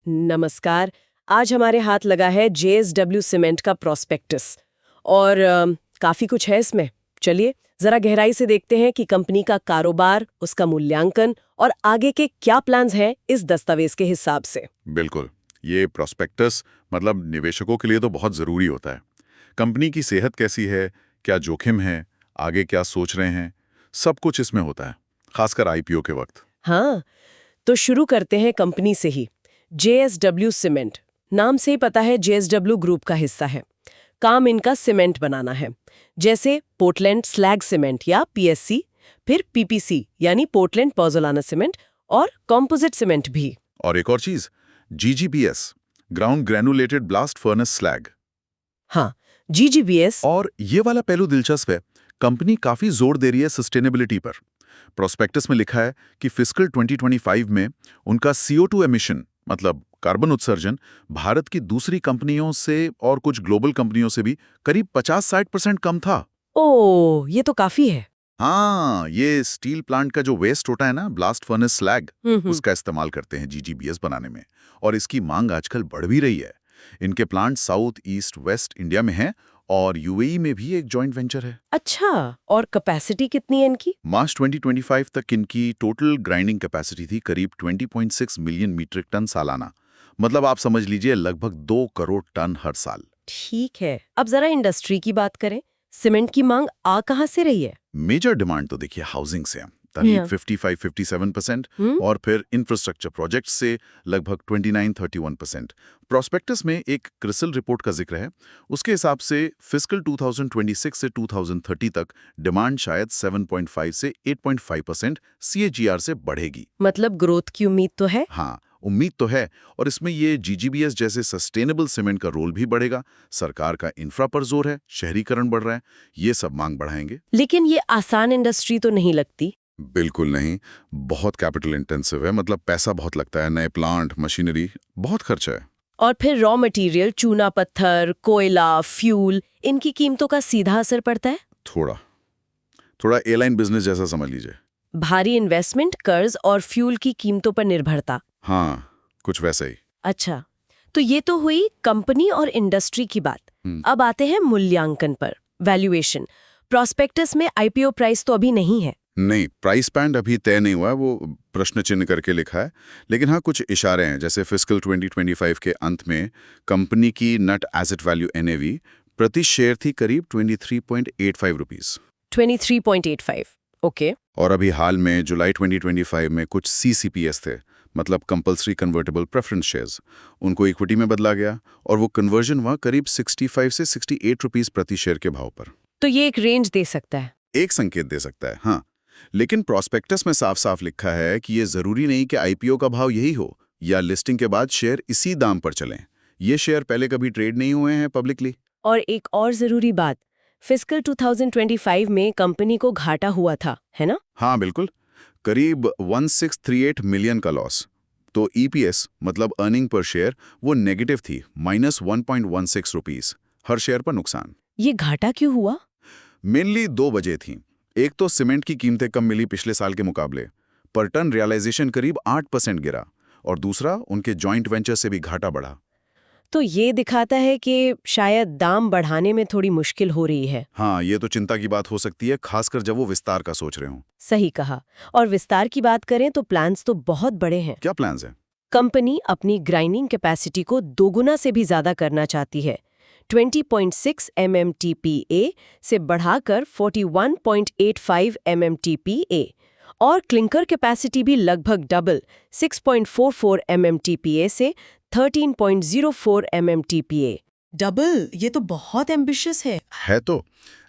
नमस्कार। आज हमारे हाथ लगा है JSW सीमेंट का प्रोस्पेक्टस और काफी कुछ है इसमें। चलिए जरा गहराई से देखते हैं कि कंपनी का कारोबार, उसका मूल्यांकन और आगे के क्या प्लान्स हैं इस दस्तावेज के हिसाब से। बिल्कुल, ये प्रोस्पेक्टस मतलब निवेशकों के लिए तो बहुत ज़रूरी होता है। कंपनी की सेहत कैसी है, क्या जोखिम है, आगे क्या सोच रहे हैं, सब कुछ इसमें होता है, खासकर आईपीओ के वक्त। हाँ, तो शुरू करते हैं कंपनी से ही। JSW सीमेंट, नाम से ही पता है JSW ग्रुप का हिस्सा है। काम इनका सीमेंट बनाना है, जैसे पोर्टलैंड स्लैग सीमेंट या PSC, फिर PPC यानी पोर्टलैंड पोज़ोलाना सीमेंट और कॉम्पोजिट सीमेंट भी। और एक और चीज़, GGBS, ground granulated blast furnace slag. हाँ, GGBS। और ये वाला पहलू दिलचस्प है, कंपनी काफ़ी जोर दे रही है सस्टेनेबिलिटी पर। प्रोस्पेक्टस में लिखा है कि फिस्कल 2025 में उनका CO2 एमिशन मतलब कार्बन उत्सर्जन भारत की दूसरी कंपनियों से और कुछ ग्लोबल कंपनियों से भी करीब 50-60% कम था। ओह, ये तो काफी है। हाँ, ये स्टील प्लांट का जो वेस्ट होता है ना, ब्लास्ट फर्नेस स्लैग, हम्म। उसका इस्तेमाल करते हैं GGBS बनाने में। और इसकी मांग आजकल बढ़ भी रही है। इनके plant south east west India में हैं और UAE में भी एक जॉइंट वेंचर है। अच्छा, और कैपेसिटी कितनी है इनकी? मार्च 2025 तक इनकी टोटल ग्राइंडिंग कैपेसिटी थी करीब 20.6 मिलियन मीट्रिक टन सालाना। मतलब आप समझ लीजिए लगभग 2 करोड़ टन हर साल। ठीक है, अब जरा इंडस्ट्री की बात करें। सीमेंट की मांग आ कहाँ से रही है? मेजर डिमांड तो देखिए हाउसिंग से है, करीब 55-57%, और फिर इंफ्रास्ट्रक्चर प्रोजेक्ट से लगभग 29-31%। प्रोस्पेक्टस में एक क्रिसल रिपोर्ट का जिक्र है। उसके हिसाब से फिस्कल 2026 से 2030 तक डिमांड शायद 7.5 से 8.5% CAGR से बढ़ेगी। मतलब ग्रोथ की उम्मीद तो है। हाँ, उम्मीद तो है। और इसमें ये GGBS जैसे सस्टेनेबल सीमेंट का रोल भी बढ़ेगा। सरकार का इंफ्रा पर जोर है, शहरीकरण बढ़ रहा है, ये सब मांग बढ़ाएंगे। लेकिन ये आसान इंडस्ट्री तो नहीं लगती। बिल्कुल नहीं, बहुत कैपिटल इंटेंसिव है, मतलब पैसा बहुत लगता है, नए प्लांट, मशीनरी, बहुत खर्चा है। और फिर रॉ मटेरियल, चूना पत्थर, कोयला, फ्यूल, इनकी कीमतों का सीधा असर पड़ता है। थोड़ा थोड़ा एयरलाइन बिजनेस जैसा समझ लीजिए। भारी इन्वेस्टमेंट, कर्ज और फ्यूल की कीमतों पर निर्भरता। हाँ, कुछ वैसा ही। अच्छा, तो ये तो हुई कंपनी और इंडस्ट्री की बात। अब आते हैं मूल्यांकन पर, वैल्यूएशन। प्रोस्पेक्टस में IPO प्राइस तो अभी नहीं है। नहीं, प्राइस बैंड अभी तय नहीं हुआ है, वो प्रश्न चिन्ह करके लिखा है। लेकिन हाँ, कुछ इशारे हैं, जैसे फिस्कल 2025 के अंत में कंपनी की नेट एसेट वैल्यू NAV प्रति शेयर थी करीब 23.85 रुपीस। 23.85, ओके। और अभी हाल में जुलाई 2025 में कुछ CCPS थे, मतलब कंपल्सरी कन्वर्टेबल प्रेफरेंस शेयर्स, उनको इक्विटी में बदला गया और वो कन्वर्जन हुआ करीब 65 से 68 रुपीस प्रति शेयर के भाव पर। तो ये एक रेंज दे सकता है। एक संकेत दे सकता है, हाँ। लेकिन प्रोस्पेक्टस में साफ साफ लिखा है कि ये जरूरी नहीं कि IPO का भाव यही हो या लिस्टिंग के बाद शेयर इसी दाम पर चलें। ये शेयर पहले कभी ट्रेड नहीं हुए हैं पब्लिकली। और एक और जरूरी बात, फिस्कल 2025 में कंपनी को घाटा हुआ था, है ना? हाँ बिल्कुल, करीब 1638 मिलियन का लॉस। तो EPS मतलब अर्निंग पर शेयर वो नेगेटिव थी, -1.16 रुपीस हर शेयर पर नुकसान। ये घाटा क्यों हुआ? मेनली 2 वजह थीं। एक तो सीमेंट की कीमतें कम मिली पिछले साल के मुकाबले, पर टन रियलाइजेशन करीब 8% गिरा, और दूसरा उनके जॉइंट वेंचर से भी घाटा बढ़ा। तो ये दिखाता है कि शायद दाम बढ़ाने में थोड़ी मुश्किल हो रही है। हाँ, ये तो चिंता की बात हो सकती है, खासकर जब वो विस्तार का सोच रहे हों। सही कहा। और विस्तार की बात करें तो प्लान्स तो बहुत बड़े हैं। क्या प्लान्स हैं? कंपनी अपनी ग्राइंडिंग कैपेसिटी को दोगुना से भी ज्यादा करना चाहती है। 20.6 MMTPA से बढ़ाकर 41.85 MMTPA, और क्लिंकर कैपेसिटी भी लगभग डबल, 6.44 MMTPA से 13.04 MMTPA। डबल, ये तो बहुत एम्बिशियस है। है तो।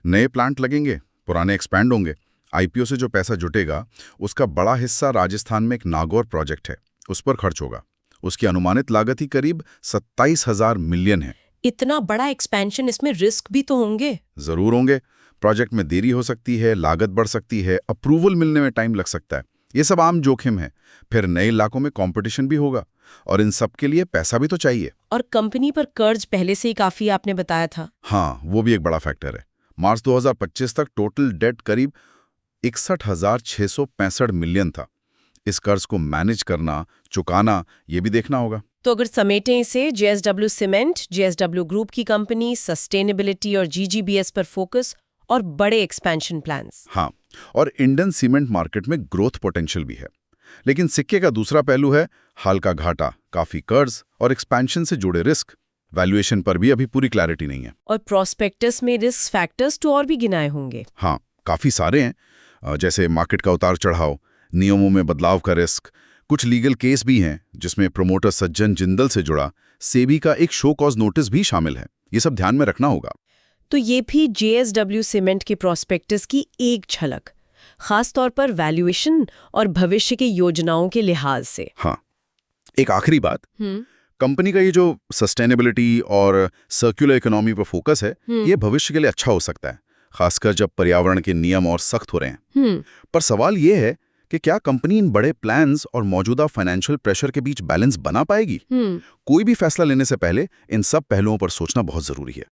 नए प्लांट लगेंगे, पुराने एक्सपैंड होंगे। IPO से जो पैसा जुटेगा उसका बड़ा हिस्सा राजस्थान में एक नागौर प्रोजेक्ट है, उस पर खर्च होगा। उसकी अनुमानित लागत ही करीब 27,000 मिलियन है। इतना बड़ा एक्सपेंशन, इसमें रिस्क भी तो होंगे। जरूर होंगे। प्रोजेक्ट में देरी हो सकती है, लागत बढ़ सकती है, अप्रूवल मिलने में टाइम लग सकता है। ये सब आम जोखिम है। फिर नए इलाकों में कंपटीशन भी होगा, और इन सब के लिए पैसा भी तो चाहिए। और कंपनी पर कर्ज पहले से ही काफी, आपने बताया था। हाँ, वो भी एक बड़ा फैक्टर है। मार्च 2025 तक टोटल डेट करीब 61,665 मिलियन था। इस कर्ज को मैनेज करना, चुकाना, ये भी देखना होगा। तो अगर समेटें इसे, JSW सीमेंट, JSW ग्रुप की कंपनी, सस्टेनेबिलिटी और GGBS पर फोकस और बड़े एक्सपेंशन प्लान्स। हाँ, और इंडियन सीमेंट मार्केट में ग्रोथ पोटेंशियल भी है। लेकिन सिक्के का दूसरा पहलू है हाल का घाटा, काफी कर्ज और एक्सपेंशन से जुड़े रिस्क। वैल्यूएशन पर भी अभी पूरी क्लैरिटी नहीं है। और प्रोस्पेक्टस में रिस्क फैक्टर्स तो और भी गिनाए होंगे। हाँ, काफी सारे हैं, जैसे मार्केट का उतार चढ़ाव, नियमों में बदलाव का रिस्क, कुछ लीगल केस भी हैं जिसमें प्रमोटर सज्जन जिंदल से जुड़ा सेबी का एक शो कॉज नोटिस भी शामिल है। ये सब ध्यान में रखना होगा। तो ये भी JSW सीमेंट के प्रोस्पेक्टस की एक झलक, खास तौर पर वैल्यूएशन और भविष्य की योजनाओं के लिहाज से। हाँ, एक आखिरी बात, कंपनी का ये जो सस्टेनेबिलिटी और सर्कुलर इकोनॉमी पर फोकस है, ये भविष्य के लिए अच्छा हो सकता है, खासकर जब पर्यावरण के नियम और सख्त हो रहे हैं। पर सवाल ये है कि क्या कंपनी इन बड़े प्लान्स और मौजूदा फाइनेंशियल प्रेशर के बीच बैलेंस बना पाएगी? कोई भी फैसला लेने से पहले इन सब पहलुओं पर सोचना बहुत जरूरी है।